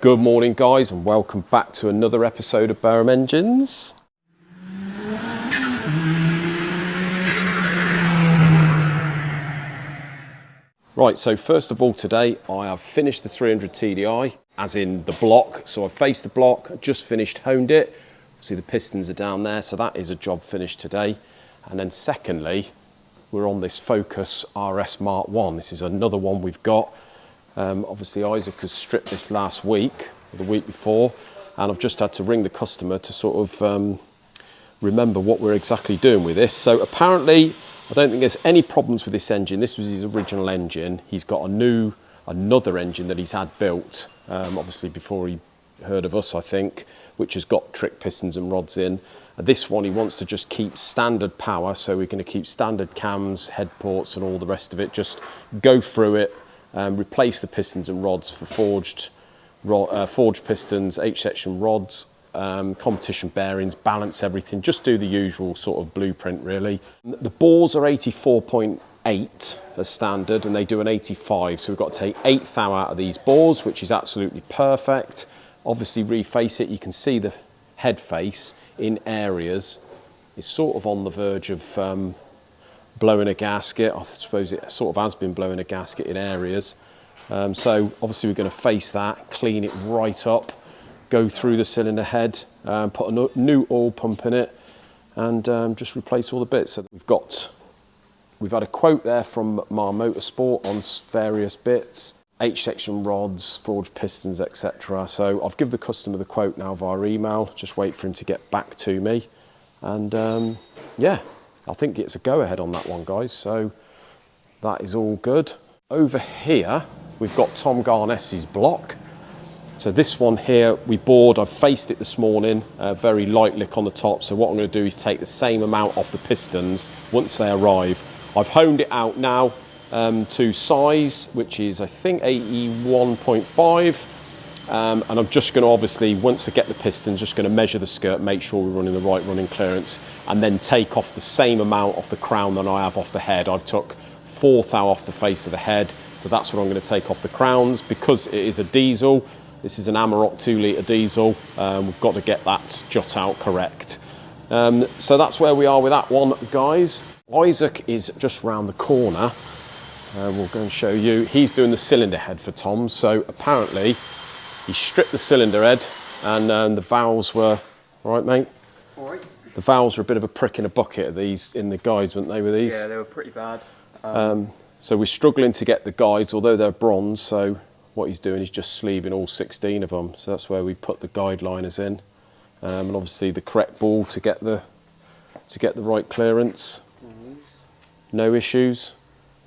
Good morning guys, and welcome back to another episode of Boerum Engines. Right, so first of all today I have finished the 300 TDI, as in the block. So I've faced the block, just finished, honed it. See the pistons are down there, so that is a job finished today. And then secondly, we're on this Focus RS Mark 1. This is another one we've got. Obviously Isaac has stripped this last week, or the week before, and I've just had to ring the customer to sort of remember what we're exactly doing with this. So apparently, I don't think there's any problems with this engine. This was his original engine. He's got another engine that he's had built, obviously before he heard of us, I think, which has got trick pistons and rods in. This one he wants to just keep standard power, so we're going to keep standard cams, head ports and all the rest of it. Just go through it, replace the pistons and rods for forged pistons, H-section rods, competition bearings, balance everything, just do the usual sort of blueprint really. The bores are 84.8 as standard, and they do an 85, so we've got to take 8 thou out of these bores, which is absolutely perfect. Obviously reface it, you can see the head face in areas is sort of on the verge of blowing a gasket. I suppose it sort of has been blowing a gasket in areas. So obviously we're going to face that, clean it right up, go through the cylinder head, put a new oil pump in it, and just replace all the bits. So we've had a quote there from Mar Motorsport on various bits, H-section rods, forged pistons, etc. So I've given the customer the quote now via email, just wait for him to get back to me. And yeah, I think it's a go-ahead on that one, guys. So that is all good. Over here, we've got Tom Garness's block. So this one here, I've faced it this morning, very light lick on the top. So what I'm going to do is take the same amount off the pistons once they arrive. I've honed it out now to size, which is I think 81.5. And I'm just going to obviously, once I get the pistons, just going to measure the skirt, make sure we're running the right running clearance, and then take off the same amount off the crown that I have off the head. I've took 4 thou off the face of the head, so that's what I'm going to take off the crowns. Because it is a diesel, this is an Amarok 2 litre diesel, we've got to get that jut out correct. So that's where we are with that one, guys. Isaac is just round the corner. We'll go and show you. He's doing the cylinder head for Tom. So apparently he stripped the cylinder head, and the valves were, all right mate? All right. The valves were a bit of a prick in a bucket of these, in the guides, weren't they, with these? Yeah, they were pretty bad. So we're struggling to get the guides, although they're bronze. So what he's doing is just sleeving all 16 of them. So that's where we put the guide liners in, and obviously the correct ball to get the right clearance. No issues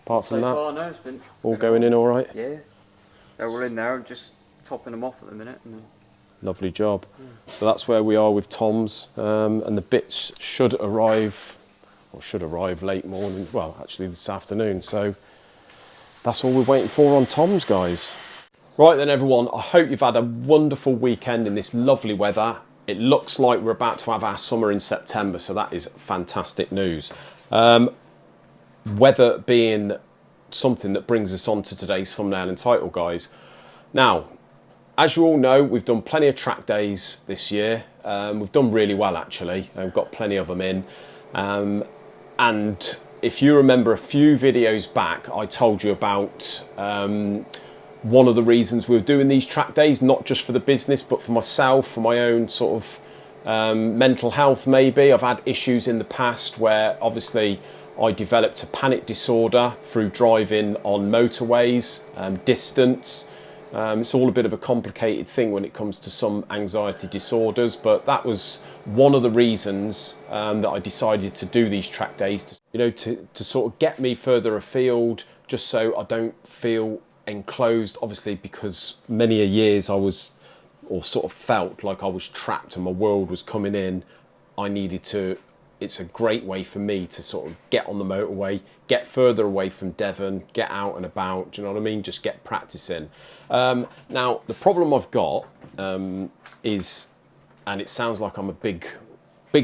apart from that. Far, no, it's been all going in all right. Yeah, they're all in there. I'm just topping them off at the minute. And then... Lovely job. So that's where we are with Tom's, and the bits should arrive late morning. Well, actually this afternoon. So that's all we're waiting for on Tom's, guys. Right then, everyone. I hope you've had a wonderful weekend in this lovely weather. It looks like we're about to have our summer in September, so that is fantastic news. Weather being something that brings us on to today's thumbnail and title, guys. Now, as you all know, we've done plenty of track days this year. We've done really well, actually. We've got plenty of them in. And if you remember a few videos back, I told you about one of the reasons we were doing these track days, not just for the business, but for myself, for my own sort of mental health, maybe. I've had issues in the past where obviously I developed a panic disorder through driving on motorways, distance. It's all a bit of a complicated thing when it comes to some anxiety disorders, but that was one of the reasons that I decided to do these track days, to sort of get me further afield, just so I don't feel enclosed, obviously, because many a years I was, or sort of felt like I was trapped and my world was coming in. It's a great way for me to sort of get on the motorway, get further away from Devon, get out and about, do you know what I mean? Just get practicing. Now, the problem I've got is, and it sounds like I'm a big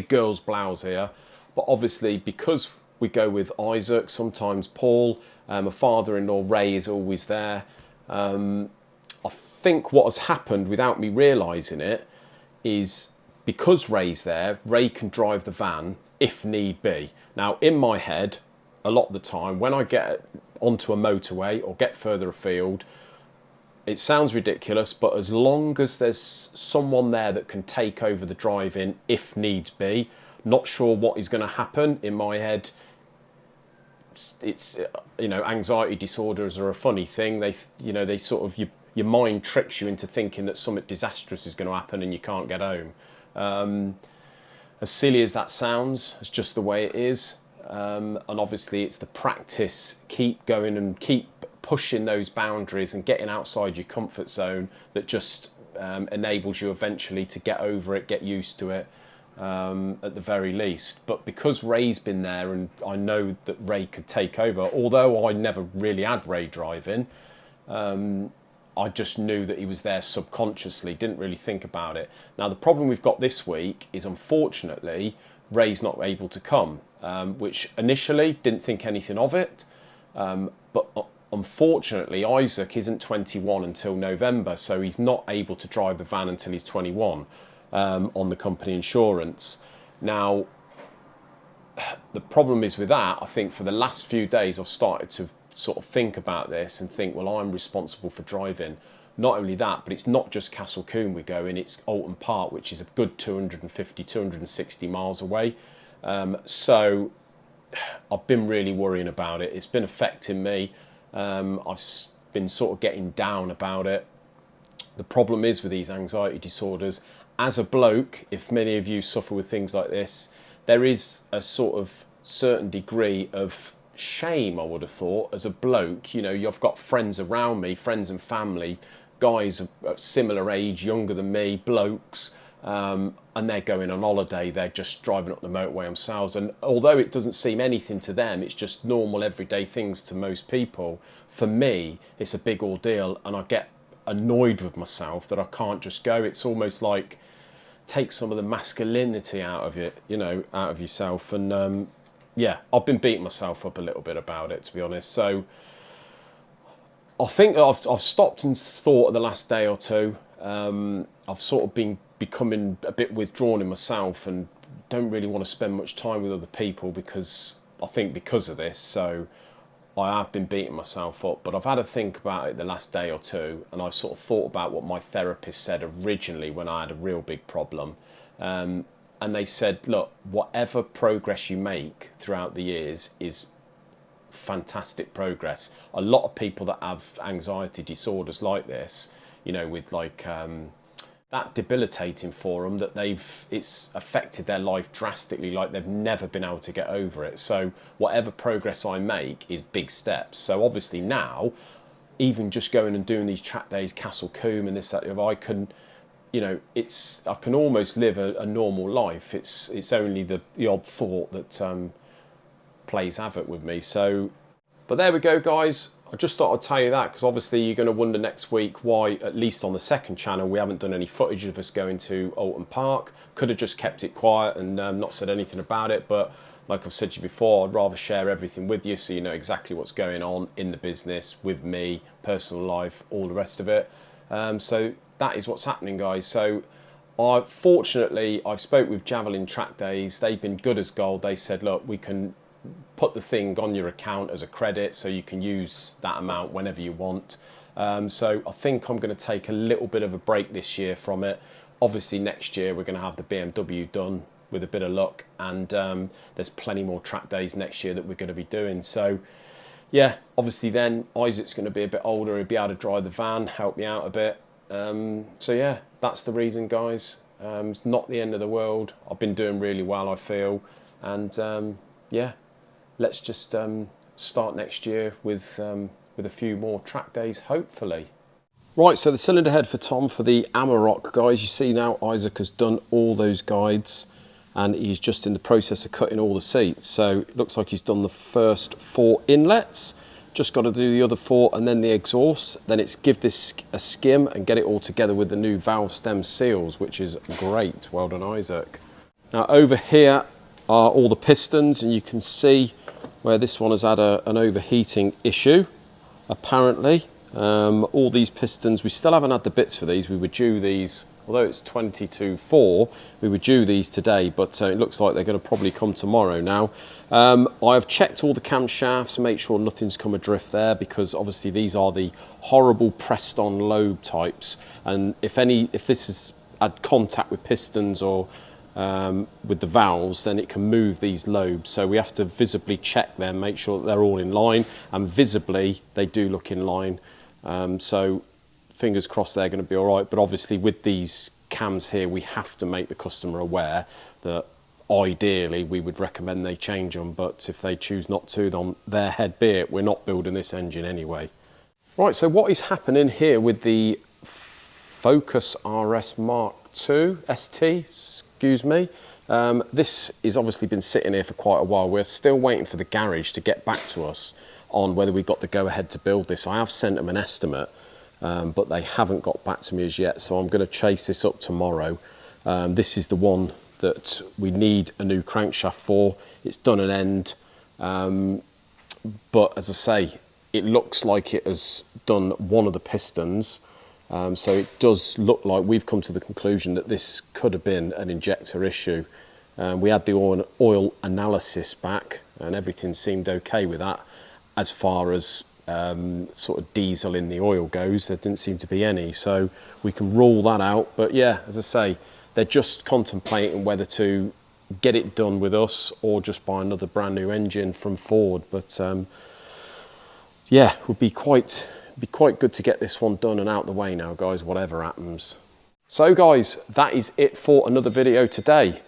girl's blouse here, but obviously because we go with Isaac, sometimes Paul, my father-in-law Ray is always there. I think what has happened without me realising it is because Ray's there, Ray can drive the van if need be. Now, in my head, a lot of the time, when I get onto a motorway or get further afield, it sounds ridiculous, but as long as there's someone there that can take over the driving if needs be, not sure what is going to happen. In my head, it's, you know, anxiety disorders are a funny thing. They sort of, your mind tricks you into thinking that something disastrous is going to happen and you can't get home. As silly as that sounds, it's just the way it is. And obviously it's the practice, keep going and keep pushing those boundaries and getting outside your comfort zone that just enables you eventually to get over it, get used to it, at the very least. But because Ray's been there and I know that Ray could take over, although I never really had Ray driving, I just knew that he was there subconsciously, didn't really think about it. Now, the problem we've got this week is, unfortunately, Ray's not able to come, which initially didn't think anything of it. But unfortunately, Isaac isn't 21 until November, so he's not able to drive the van until he's 21 on the company insurance. Now, the problem is with that, I think for the last few days I've started to sort of think about this and think, well, I'm responsible for driving. Not only that, but it's not just Castle Combe we're going, it's Alton Park, which is a good 250, 260 miles away. So I've been really worrying about it. It's been affecting me. I've been sort of getting down about it. The problem is with these anxiety disorders, as a bloke, if many of you suffer with things like this, there is a sort of certain degree of shame, I would have thought, as a bloke. You know, you've got friends around me, friends and family, guys of similar age, younger than me, blokes, and they're going on holiday, they're just driving up the motorway themselves, and although it doesn't seem anything to them, it's just normal everyday things to most people, for me it's a big ordeal, and I get annoyed with myself that I can't just go. It's almost like take some of the masculinity out of it, you know, out of yourself. And yeah, I've been beating myself up a little bit about it, to be honest. So I think I've stopped and thought the last day or two. I've sort of been becoming a bit withdrawn in myself and don't really want to spend much time with other people because of this. So I have been beating myself up, but I've had to think about it the last day or two, and I've sort of thought about what my therapist said originally when I had a real big problem. And they said, look, whatever progress you make throughout the years is fantastic progress. A lot of people that have anxiety disorders like this, you know, with like that debilitating for them, that it's affected their life drastically, like they've never been able to get over it. So whatever progress I make is big steps. So obviously now, even just going and doing these track days, Castle Combe and this, that, I can, you know, I can almost live a normal life. It's only the odd thought that plays havoc with me. So, but there we go, guys. I just thought I'd tell you that because obviously you're going to wonder next week why, at least on the second channel, we haven't done any footage of us going to Alton Park. Could have just kept it quiet and not said anything about it, but like I've said to you before, I'd rather share everything with you so you know exactly what's going on in the business, with me, personal life, all the rest of it. So that is what's happening, guys. So fortunately, I've spoke with Javelin Track Days. They've been good as gold. They said, look, we can put the thing on your account as a credit so you can use that amount whenever you want. So I think I'm going to take a little bit of a break this year from it. Obviously next year we're going to have the BMW done with a bit of luck, and there's plenty more track days next year that we're going to be doing. So yeah, obviously then Isaac's going to be a bit older, he'll be able to drive the van, help me out a bit. So yeah, that's the reason, guys. It's not the end of the world. I've been doing really well, I feel, and yeah, let's just start next year with a few more track days, hopefully. Right, so the cylinder head for Tom for the Amarok, guys. You see now Isaac has done all those guides and he's just in the process of cutting all the seats. So it looks like he's done the first 4 inlets. Just got to do the other 4 and then the exhaust. Then it's give this a skim and get it all together with the new valve stem seals, which is great. Well done, Isaac. Now over here are all the pistons, and you can see where this one has had an overheating issue, apparently. All these pistons, we still haven't had the bits for these. We were due these, although it's 22.4, we were due these today, but it looks like they're going to probably come tomorrow now. I've checked all the camshafts, make sure nothing's come adrift there, because obviously these are the horrible pressed on lobe types, and if this has had contact with pistons or with the valves, then it can move these lobes. So we have to visibly check them, make sure that they're all in line, and visibly they do look in line. So fingers crossed they're going to be all right. But obviously with these cams here, we have to make the customer aware that ideally we would recommend they change them. But if they choose not to, then their head be it. We're not building this engine anyway. Right, so what is happening here with the Focus RS Mark II ST, excuse me. This has obviously been sitting here for quite a while. We're still waiting for the garage to get back to us on whether we got the go-ahead to build this. I have sent them an estimate, but they haven't got back to me as yet, so I'm going to chase this up tomorrow. This is the one that we need a new crankshaft for. It's done an end, but as I say, it looks like it has done one of the pistons. So it does look like we've come to the conclusion that this could have been an injector issue. We had the oil analysis back and everything seemed okay with that. As far as sort of diesel in the oil goes, there didn't seem to be any. So we can rule that out. But yeah, as I say, they're just contemplating whether to get it done with us or just buy another brand new engine from Ford. But yeah, it would be quite good to get this one done and out the way now, guys, whatever happens. So guys, that is it for another video today.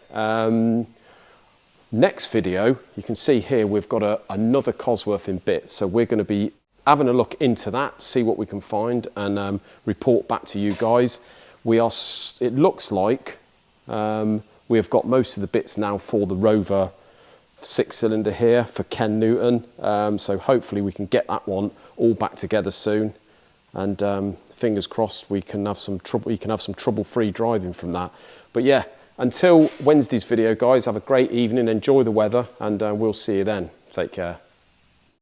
Next video, you can see here we've got another Cosworth in bits, so we're going to be having a look into that, see what we can find, and report back to you guys. It looks like we have got most of the bits now for the Rover 6-cylinder here for Ken Newton, so hopefully we can get that one all back together soon, and fingers crossed we can have some trouble-free driving from that. But yeah, until Wednesday's video, guys, have a great evening, enjoy the weather, and we'll see you then. Take care.